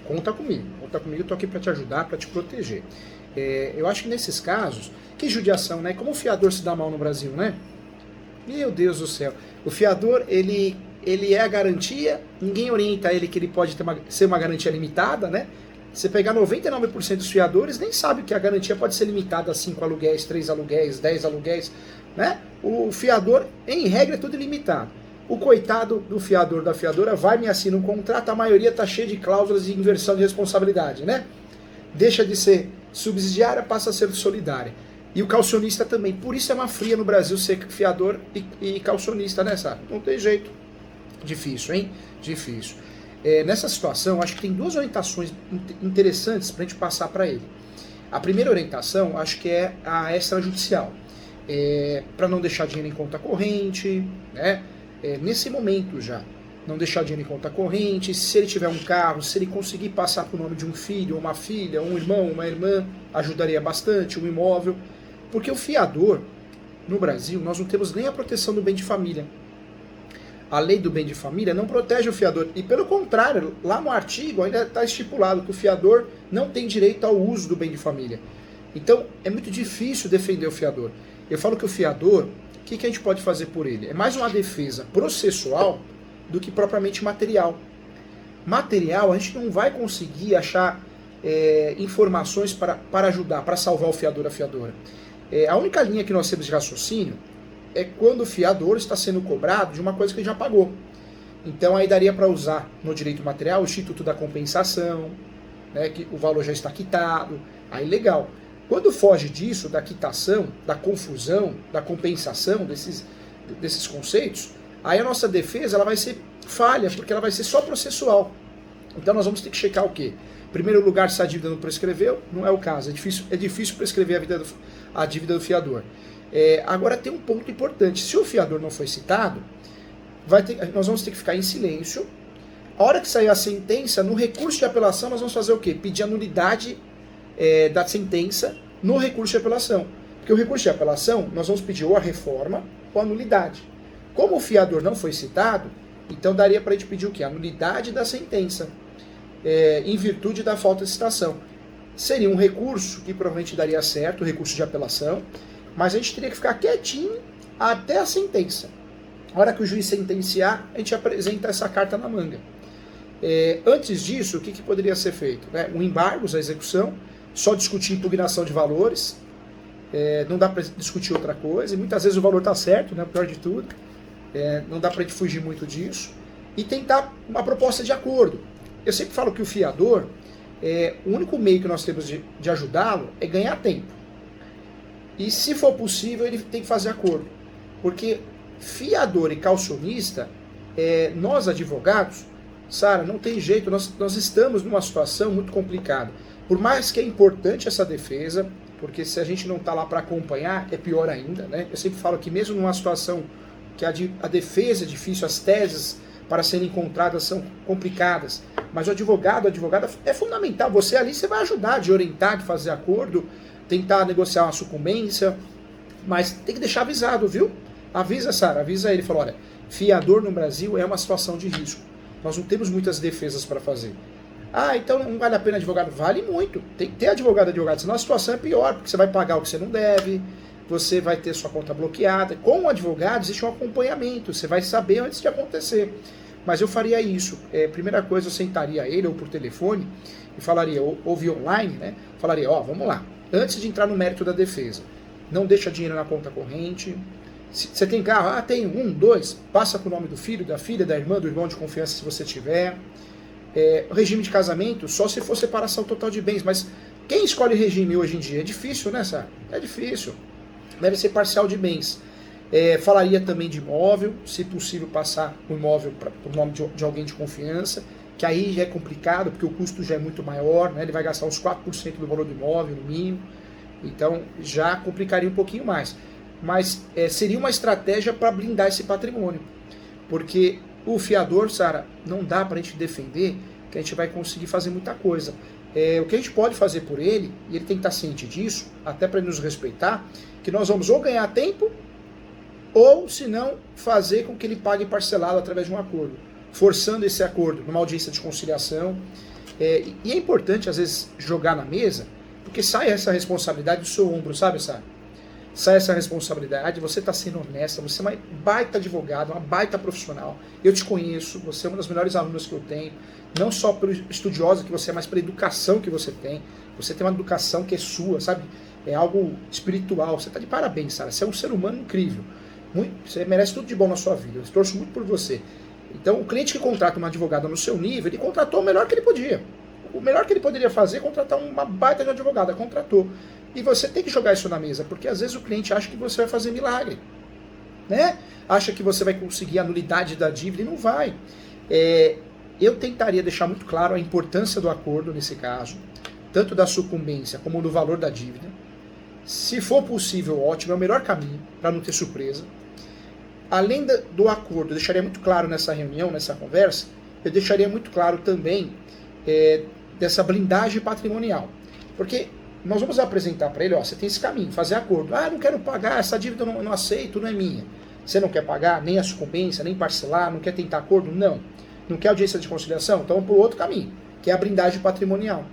conta comigo, eu tô aqui para te ajudar, para te proteger. Eu acho que nesses casos, que judiação, né? Como o fiador se dá mal no Brasil, né? Meu Deus do céu. O fiador, ele é a garantia, ninguém orienta ele que ele pode ser uma garantia limitada, né? Você pegar 99% dos fiadores, nem sabe que a garantia pode ser limitada a 5 aluguéis, 3 aluguéis, 10 aluguéis, né? O fiador, em regra, é tudo ilimitado. O coitado do fiador, da fiadora, vai me assina um contrato, a maioria está cheia de cláusulas de inversão de responsabilidade, né? Deixa de ser subsidiária, passa a ser solidária. E o calcionista também. Por isso é uma fria no Brasil ser fiador e calcionista, né, sabe? Não tem jeito. Difícil, hein? Difícil. Nessa situação, acho que tem duas orientações interessantes para a gente passar para ele. A primeira orientação, acho que é a extrajudicial. Para não deixar dinheiro em conta corrente, né? Nesse momento já. Não deixar dinheiro em conta corrente, se ele tiver um carro, se ele conseguir passar para o nome de um filho, ou uma filha, um irmão, uma irmã, ajudaria bastante, um imóvel. Porque o fiador, no Brasil, nós não temos nem a proteção do bem de família. A lei do bem de família não protege o fiador. E pelo contrário, lá no artigo ainda está estipulado que o fiador não tem direito ao uso do bem de família. Então, é muito difícil defender o fiador. Eu falo que o fiador, o que a gente pode fazer por ele? É mais uma defesa processual do que propriamente material. Material, a gente não vai conseguir achar informações para ajudar, para salvar o fiador ou a fiadora. A única linha que nós temos de raciocínio é quando o fiador está sendo cobrado de uma coisa que ele já pagou. Então aí daria para usar no direito material o Instituto da Compensação, né, que o valor já está quitado, aí legal. Quando foge disso, da quitação, da confusão, da compensação, desses conceitos, aí a nossa defesa ela vai ser falha, porque ela vai ser só processual. Então nós vamos ter que checar o quê? Em primeiro lugar, se a dívida não prescreveu, não é o caso. É difícil prescrever a dívida do fiador. Agora tem um ponto importante. Se o fiador não foi citado, nós vamos ter que ficar em silêncio. A hora que sair a sentença, no recurso de apelação, nós vamos fazer o quê? Pedir a nulidade da sentença no recurso de apelação. Porque o recurso de apelação, nós vamos pedir ou a reforma ou a nulidade. Como o fiador não foi citado, então daria para a gente pedir o quê? A nulidade da sentença, em virtude da falta de citação. Seria um recurso que provavelmente daria certo, o recurso de apelação, mas a gente teria que ficar quietinho até a sentença. A hora que o juiz sentenciar, a gente apresenta essa carta na manga. Antes disso, o que poderia ser feito? Um embargo à execução, só discutir impugnação de valores, não dá para discutir outra coisa, e muitas vezes o valor está certo, né, o pior de tudo, não dá para a gente fugir muito disso, e tentar uma proposta de acordo. Eu sempre falo que o fiador, o único meio que nós temos de ajudá-lo é ganhar tempo. E se for possível, ele tem que fazer acordo. Porque fiador e calcionista, nós advogados, Sara, não tem jeito, nós estamos numa situação muito complicada. Por mais que é importante essa defesa, porque se a gente não está lá para acompanhar, é pior ainda, né? Eu sempre falo que mesmo numa situação que a defesa é difícil, as teses para serem encontradas são complicadas, mas o advogado, a advogada é fundamental. Você ali você vai ajudar, de orientar, de fazer acordo, tentar negociar uma sucumbência, mas tem que deixar avisado, viu? Avisa, Sara, avisa ele, fala, olha, fiador no Brasil é uma situação de risco. Nós não temos muitas defesas para fazer. Então não vale a pena advogado? Vale muito. Tem que ter advogado, senão a situação é pior, porque você vai pagar o que você não deve, você vai ter sua conta bloqueada. Com o advogado existe um acompanhamento, você vai saber antes de acontecer. Mas eu faria isso. Primeira coisa, eu sentaria ele ou por telefone e falaria, ou via online, né? Falaria, vamos lá. Antes de entrar no mérito da defesa, não deixa dinheiro na conta corrente. Se você tem carro, tem 1, 2, passa com o nome do filho, da filha, da irmã, do irmão de confiança se você tiver. Regime de casamento, só se for separação total de bens. Mas quem escolhe regime hoje em dia? É difícil, né, Sara? É difícil. Deve ser parcial de bens. Falaria também de imóvel, se possível passar o imóvel para o nome de alguém de confiança, que aí já é complicado, porque o custo já é muito maior, né? Ele vai gastar uns 4% do valor do imóvel, no mínimo, então já complicaria um pouquinho mais. Mas seria uma estratégia para blindar esse patrimônio, porque o fiador, Sara, não dá para a gente defender que a gente vai conseguir fazer muita coisa. O que a gente pode fazer por ele, e ele tem que estar ciente disso, até para ele nos respeitar, que nós vamos ou ganhar tempo, ou, se não, fazer com que ele pague parcelado através de um acordo, forçando esse acordo numa audiência de conciliação. E é importante, às vezes, jogar na mesa, porque sai essa responsabilidade do seu ombro, sabe, Sara? Sai essa responsabilidade, você está sendo honesta, você é uma baita advogada, uma baita profissional. Eu te conheço, você é uma das melhores alunas que eu tenho, não só pelo estudiosa que você é, mas pela educação que você tem. Você tem uma educação que é sua, sabe? É algo espiritual. Você está de parabéns, Sara. Você é um ser humano incrível. Você merece tudo de bom na sua vida. Eu torço muito por você. Então, o cliente que contrata uma advogada no seu nível, ele contratou o melhor que ele podia. O melhor que ele poderia fazer é contratar uma baita de advogada. Contratou. E você tem que jogar isso na mesa, porque às vezes o cliente acha que você vai fazer milagre, né? Acha que você vai conseguir a nulidade da dívida e não vai. Eu tentaria deixar muito claro a importância do acordo nesse caso, tanto da sucumbência como do valor da dívida. Se for possível, ótimo, é o melhor caminho para não ter surpresa. Além do acordo, eu deixaria muito claro nessa reunião, nessa conversa, eu deixaria muito claro também dessa blindagem patrimonial. Porque nós vamos apresentar para ele, ó, você tem esse caminho, fazer acordo. Ah, não quero pagar, essa dívida eu não aceito, não é minha. Você não quer pagar nem a sucumbência, nem parcelar, não quer tentar acordo? Não. Não quer audiência de conciliação? Então vamos para o outro caminho, que é a blindagem patrimonial,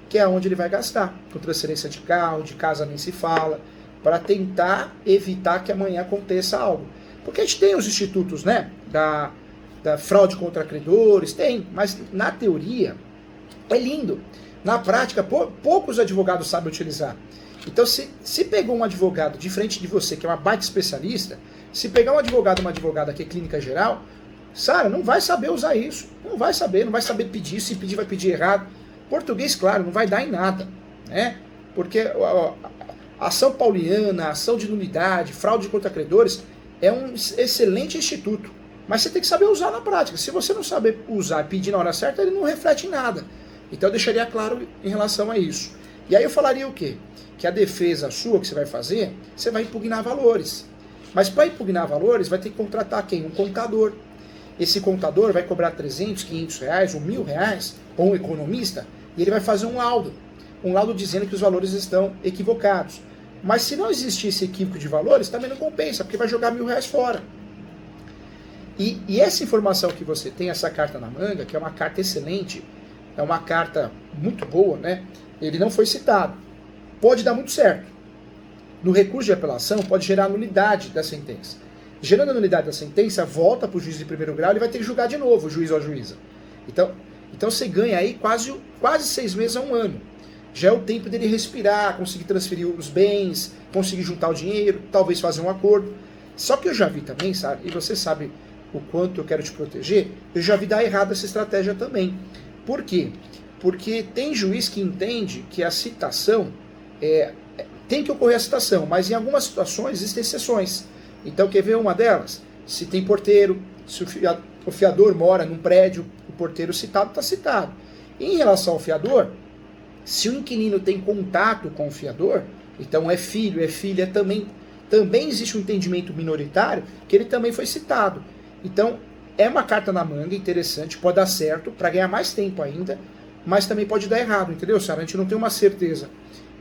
que é onde ele vai gastar, com transferência de carro, de casa nem se fala, para tentar evitar que amanhã aconteça algo. Porque a gente tem os institutos, né, da fraude contra credores, tem, mas na teoria é lindo. Na prática, poucos advogados sabem utilizar. Então, se pegou um advogado de frente de você, que é uma baita especialista, se pegar um advogado, uma advogada que é clínica geral, Sara, não vai saber usar isso. Não vai saber pedir. Se pedir, vai pedir errado. Português, claro, não vai dar em nada, né? Porque a ação pauliana, a ação de nulidade, fraude contra credores, é um excelente instituto. Mas você tem que saber usar na prática. Se você não saber usar e pedir na hora certa, ele não reflete em nada. Então eu deixaria claro em relação a isso. E aí eu falaria o quê? Que a defesa sua que você vai fazer, você vai impugnar valores. Mas para impugnar valores, vai ter que contratar quem? Um contador. Esse contador vai cobrar 300, 500 reais, ou R$1.000, ou um economista, e ele vai fazer um laudo. Um laudo dizendo que os valores estão equivocados. Mas se não existir esse equívoco de valores, também não compensa, porque vai jogar R$1.000 fora. E essa informação que você tem, essa carta na manga, que é uma carta excelente, é uma carta muito boa, né? Ele não foi citado. Pode dar muito certo. No recurso de apelação, pode gerar nulidade da sentença. Gerando a nulidade da sentença, volta para o juiz de primeiro grau, ele vai ter que julgar de novo, o juiz ou a juíza. Então você ganha aí quase 6 meses a 1 ano. Já é o tempo dele respirar, conseguir transferir os bens, conseguir juntar o dinheiro, talvez fazer um acordo. Só que eu já vi também, sabe, e você sabe o quanto eu quero te proteger, eu já vi dar errado essa estratégia também. Por quê? Porque tem juiz que entende que a citação, tem que ocorrer a citação, mas em algumas situações existem exceções. Então, quer ver uma delas? Se tem porteiro, se o fiador mora num prédio, o porteiro citado está citado. Em relação ao fiador, se o inquilino tem contato com o fiador, então é filho, é filha, também existe um entendimento minoritário que ele também foi citado. Então, é uma carta na manga interessante, pode dar certo, para ganhar mais tempo ainda, mas também pode dar errado, entendeu, Sara? A gente não tem uma certeza.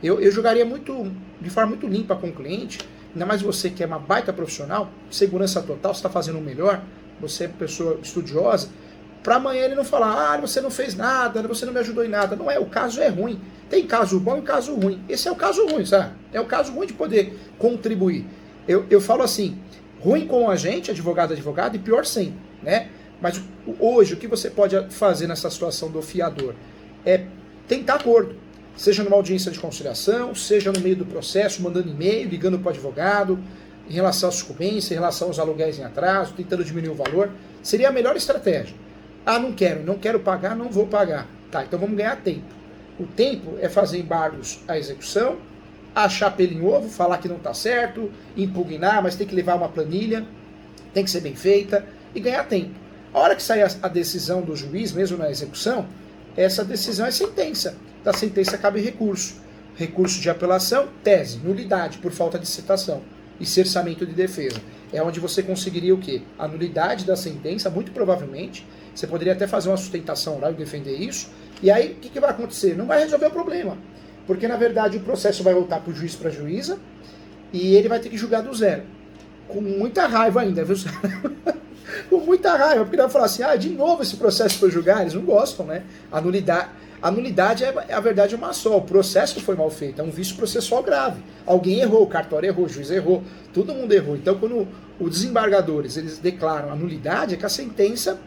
Eu jogaria de forma muito limpa com o cliente, ainda mais você que é uma baita profissional, segurança total, você está fazendo o melhor, você é pessoa estudiosa, para amanhã ele não falar, você não fez nada, você não me ajudou em nada. Não é, o caso é ruim. Tem caso bom e caso ruim. Esse é o caso ruim, sabe? É o caso ruim de poder contribuir. Eu falo assim, ruim com a gente, advogado, e pior sem, né? Mas hoje, o que você pode fazer nessa situação do fiador? É tentar acordo. Seja numa audiência de conciliação, seja no meio do processo, mandando e-mail, ligando para o advogado, em relação à sucumbência, em relação aos aluguéis em atraso, tentando diminuir o valor. Seria a melhor estratégia. Não quero pagar, não vou pagar. Tá, então vamos ganhar tempo. O tempo é fazer embargos à execução, achar pelo em ovo, falar que não está certo, impugnar, mas tem que levar uma planilha, tem que ser bem feita e ganhar tempo. A hora que sair a decisão do juiz, mesmo na execução, essa decisão é sentença. Da sentença cabe recurso. Recurso de apelação, tese, nulidade por falta de citação e cerceamento de defesa. É onde você conseguiria o quê? A nulidade da sentença, muito provavelmente. Você poderia até fazer uma sustentação oral e defender isso. E aí, o que vai acontecer? Não vai resolver o problema. Porque, na verdade, o processo vai voltar para o juiz, para a juíza, e ele vai ter que julgar do zero. Com muita raiva ainda, viu? Com muita raiva, porque ele vai falar assim, de novo esse processo para julgar, eles não gostam, né? A nulidade é a verdade uma só, o processo foi mal feito, é um vício processual grave. Alguém errou, o cartório errou, o juiz errou, todo mundo errou. Então, quando os desembargadores eles declaram a nulidade, é que a sentença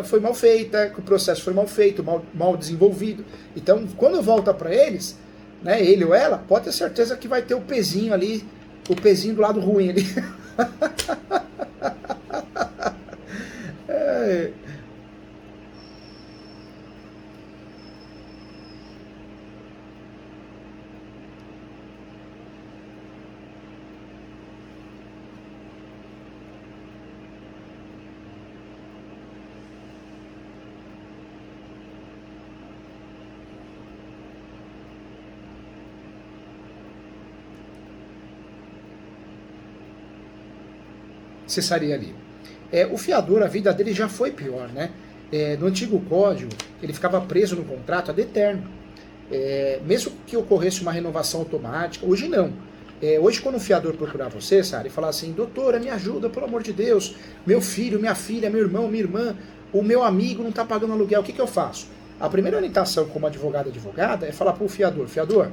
foi mal feita, que o processo foi mal feito, mal desenvolvido. Então, quando volta para eles, né, ele ou ela, pode ter certeza que vai ter o pezinho ali, o pezinho do lado ruim ali. É. Cessaria ali. O fiador, a vida dele já foi pior, né? No antigo código, ele ficava preso no contrato ad eterno. Mesmo que ocorresse uma renovação automática, hoje não. Hoje, quando o fiador procurar você, Sara, e falar assim, doutora, me ajuda, pelo amor de Deus, meu filho, minha filha, meu irmão, minha irmã, o meu amigo não está pagando aluguel, o que eu faço? A primeira orientação como advogada é falar para o fiador,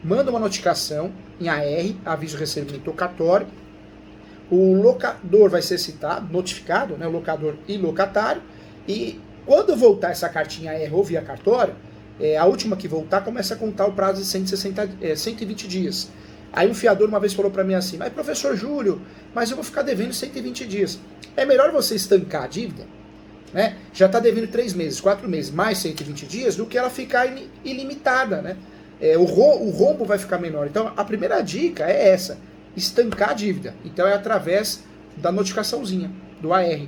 manda uma notificação em AR, aviso de recebimento tocatório, o locador vai ser citado, notificado, né, o locador e locatário, e quando voltar essa cartinha AR ou via cartório, a última que voltar começa a contar o prazo de 120 dias. Aí um fiador uma vez falou para mim assim, mas professor Júlio, mas eu vou ficar devendo 120 dias. É melhor você estancar a dívida, né? Já está devendo 3 meses, 4 meses, mais 120 dias, do que ela ficar ilimitada, né? O rombo vai ficar menor. Então a primeira dica é essa, estancar a dívida. Então é através da notificaçãozinha, do AR.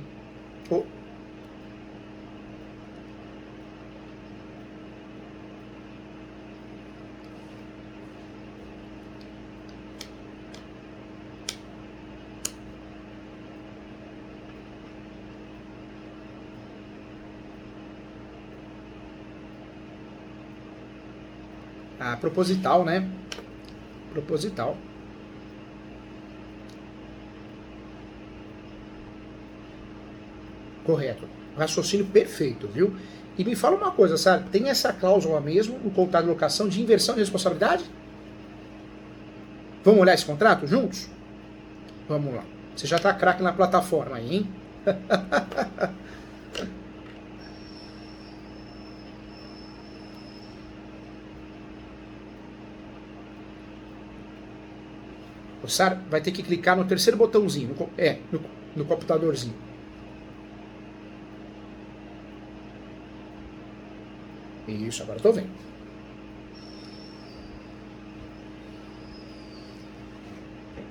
Proposital, né? Proposital. Correto. Raciocínio perfeito, viu? E me fala uma coisa, sabe? Tem essa cláusula mesmo no contrato de locação de inversão de responsabilidade? Vamos olhar esse contrato juntos? Vamos lá. Você já tá craque na plataforma aí, hein? O Sara vai ter que clicar no terceiro botãozinho, no computadorzinho. Isso, agora estou vendo.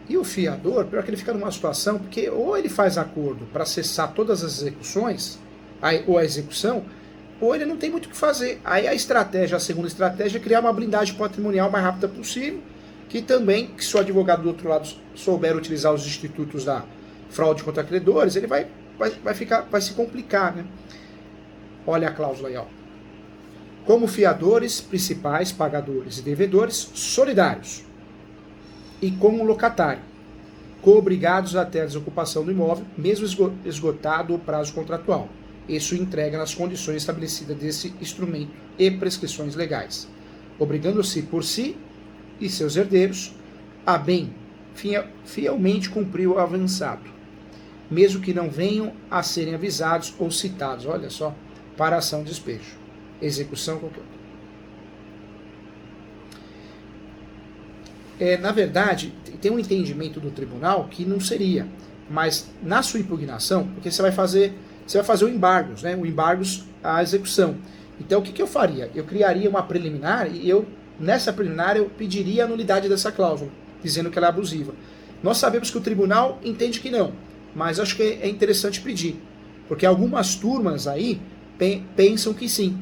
E o fiador, pior que ele fica numa situação, porque ou ele faz acordo para cessar todas as execuções, ou a execução, ou ele não tem muito o que fazer. Aí a segunda estratégia é criar uma blindagem patrimonial mais rápida possível, que também, que se o advogado do outro lado souber utilizar os institutos da fraude contra credores, ele vai se complicar, né? Olha a cláusula aí, ó. Como fiadores, principais, pagadores e devedores solidários. E como locatário, co-obrigados até a desocupação do imóvel, mesmo esgotado o prazo contratual. Isso entrega nas condições estabelecidas desse instrumento e prescrições legais, obrigando-se por si e seus herdeiros a bem fielmente cumprir o avançado, mesmo que não venham a serem avisados ou citados, olha só, para ação de despejo, execução qualquer outra. Na verdade, tem um entendimento do tribunal que não seria, mas na sua impugnação, porque você vai fazer o embargos, né? O embargos à execução. Então o que eu faria? Eu criaria uma preliminar e nessa preliminar eu pediria a nulidade dessa cláusula, dizendo que ela é abusiva. Nós sabemos que o tribunal entende que não, mas acho que é interessante pedir, porque algumas turmas aí pensam que sim,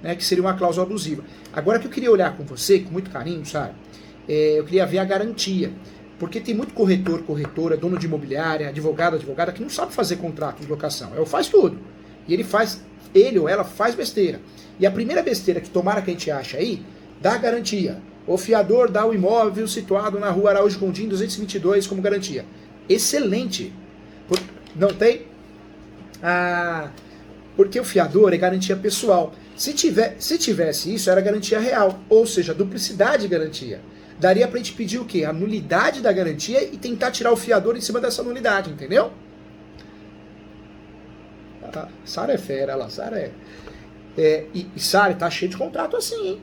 né, que seria uma cláusula abusiva. Agora que eu queria olhar com você, com muito carinho, sabe? Eu queria ver a garantia, porque tem muito corretor, corretora, dono de imobiliária, advogado, advogada, que não sabe fazer contrato de locação. Faz tudo. E ele ou ela faz besteira. E a primeira besteira que tomara que a gente acha aí, dá garantia. O fiador dá o imóvel situado na rua Araújo Gondim 222 como garantia. Excelente. Não tem? Porque o fiador é garantia pessoal. Se tivesse isso, era garantia real, ou seja, duplicidade de garantia. Daria pra gente pedir o quê? A nulidade da garantia e tentar tirar o fiador em cima dessa nulidade, entendeu? Sara é fera, ela, Sara é... E Sara, tá cheio de contrato assim,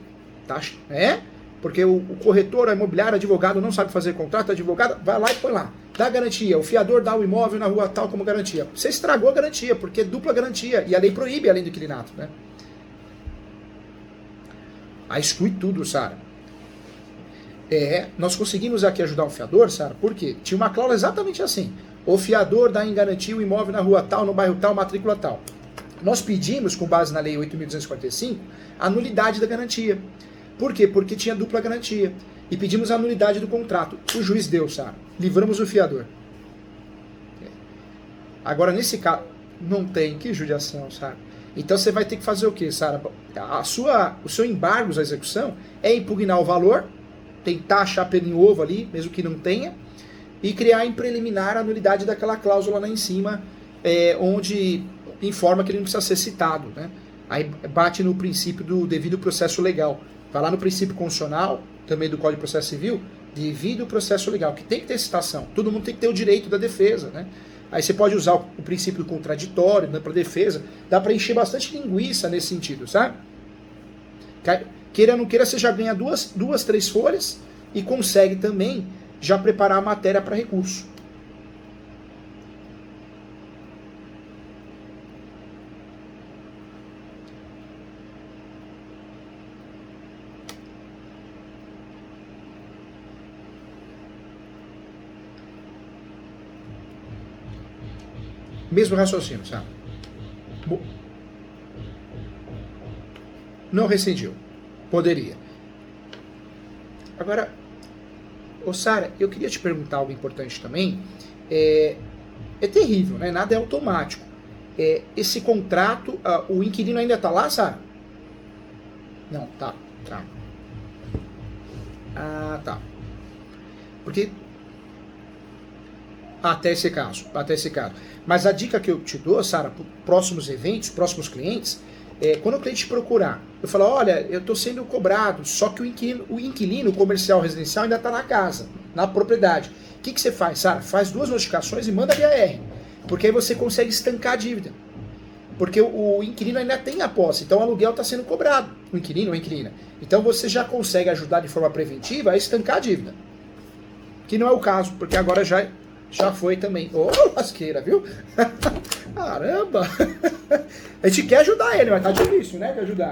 hein? Porque o corretor, a imobiliária, advogado não sabe fazer contrato, advogado vai lá e põe lá. Dá garantia, o fiador dá o imóvel na rua tal como garantia. Você estragou a garantia, porque é dupla garantia. E a lei proíbe além do inquilinato, né? Aí exclui tudo, Sara. Nós conseguimos aqui ajudar o fiador, Sara, por quê? Tinha uma cláusula exatamente assim. O fiador dá em garantia o imóvel na rua tal, no bairro tal, matrícula tal. Nós pedimos, com base na lei 8.245, a nulidade da garantia. Por quê? Porque tinha dupla garantia. E pedimos a nulidade do contrato. O juiz deu, Sara. Livramos o fiador. Agora, nesse caso, não tem. Que judiação, Sara. Então você vai ter que fazer o quê, Sara? O seu embargo à execução é impugnar o valor, tentar achar pelo em ovo ali, mesmo que não tenha, e criar em preliminar a nulidade daquela cláusula lá em cima, onde informa que ele não precisa ser citado, né? Aí bate no princípio do devido processo legal. Vai lá no princípio constitucional, também do Código de Processo Civil, devido processo legal, que tem que ter citação. Todo mundo tem que ter o direito da defesa, né? Aí você pode usar o princípio do contraditório, né, para defesa. Dá para encher bastante linguiça nesse sentido, sabe? Queira ou não queira, você já ganha duas, 3 folhas e consegue também já preparar a matéria para recurso. Mesmo raciocínio, sabe? Não rescindiu. Poderia. Agora, Sara, eu queria te perguntar algo importante também. É terrível, né? Nada é automático. Esse contrato, o inquilino ainda está lá, Sara? Não, tá. Ah, tá. Porque... Até esse caso. Mas a dica que eu te dou, Sara, para próximos eventos, próximos clientes, quando o cliente procurar, eu falo, olha, eu estou sendo cobrado, só que o inquilino comercial residencial ainda está na casa, na propriedade. O que você faz, Sara? Faz 2 notificações e manda via R, porque aí você consegue estancar a dívida. Porque o inquilino ainda tem a posse, então o aluguel está sendo cobrado, o inquilino ou a inquilina. Então você já consegue ajudar de forma preventiva a estancar a dívida. Que não é o caso, porque agora já foi também. Ô, lasqueira, viu? Caramba! A gente quer ajudar ele, mas tá difícil, né? De ajudar.